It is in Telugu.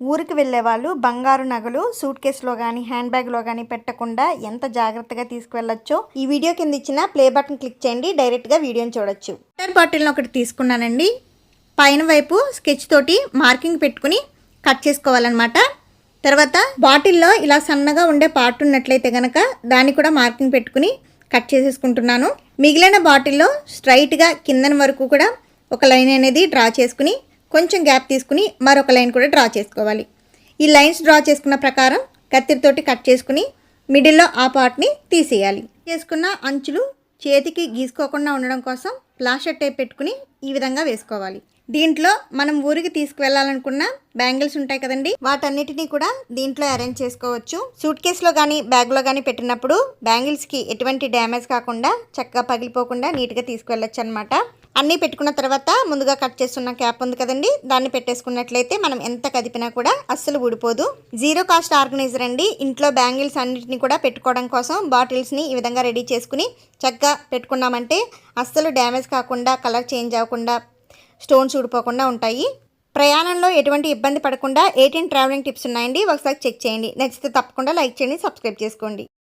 ఊరికి వెళ్ళే వాళ్ళు బంగారు నగలు సూట్ కేసులో కానీ హ్యాండ్ బ్యాగ్లో కానీ పెట్టకుండా ఎంత జాగ్రత్తగా తీసుకువెళ్ళొచ్చో ఈ వీడియో కింద ఇచ్చిన ప్లే బటన్ క్లిక్ చేయండి, డైరెక్ట్గా వీడియోని చూడొచ్చు. వాటర్ బాటిల్ని ఒకటి తీసుకున్నానండి. పైన వైపు స్కెచ్ తోటి మార్కింగ్ పెట్టుకుని కట్ చేసుకోవాలన్నమాట. తర్వాత బాటిల్లో ఇలా సన్నగా ఉండే పార్ట్ ఉన్నట్లయితే కనుక దాన్ని కూడా మార్కింగ్ పెట్టుకుని కట్ చేసేసుకుంటున్నాను. మిగిలిన బాటిల్లో స్ట్రైట్గా కిందన వరకు కూడా ఒక లైన్ అనేది డ్రా చేసుకుని కొంచెం గ్యాప్ తీసుకుని మరొక లైన్ కూడా డ్రా చేసుకోవాలి. ఈ లైన్స్ డ్రా చేసుకున్న ప్రకారం కత్తిరితోటి కట్ చేసుకుని మిడిల్లో ఆ పార్ట్ని తీసేయాలి. చేసుకున్న అంచులు చేతికి గీసుకోకుండా ఉండడం కోసం ప్లాస్టర్ టేప్ పెట్టుకుని ఈ విధంగా వేసుకోవాలి. దీంట్లో మనం ఊరికి తీసుకువెళ్ళాలనుకున్న బ్యాంగిల్స్ ఉంటాయి కదండి, వాటన్నిటినీ కూడా దీంట్లో అరేంజ్ చేసుకోవచ్చు. సూట్ కేసులో కానీ బ్యాగ్లో కానీ పెట్టినప్పుడు బ్యాంగిల్స్కి ఎటువంటి డ్యామేజ్ కాకుండా చక్కగా పగిలిపోకుండా నీట్గా తీసుకువెళ్ళొచ్చు అనమాట. అన్నీ పెట్టుకున్న తర్వాత ముందుగా కట్ చేస్తున్న క్యాప్ ఉంది కదండి, దాన్ని పెట్టేసుకున్నట్లయితే మనం ఎంత కదిపినా కూడా అస్సలు ఊడిపోదు. జీరో కాస్ట్ ఆర్గనైజర్ అండి. ఇంట్లో బ్యాంగిల్స్ అన్నిటిని కూడా పెట్టుకోవడం కోసం బాటిల్స్ని ఈ విధంగా రెడీ చేసుకుని చక్కగా పెట్టుకున్నామంటే అస్సలు డ్యామేజ్ కాకుండా, కలర్ చేంజ్ అవ్వకుండా, స్టోన్స్ ఊడిపోకుండా ఉంటాయి. ప్రయాణంలో ఎటువంటి ఇబ్బంది పడకుండా 18 ట్రావెలింగ్ టిప్స్ ఉన్నాయండి, ఒకసారి చెక్ చేయండి. నచ్చితే తప్పకుండా లైక్ చేయండి, సబ్స్క్రైబ్ చేసుకోండి.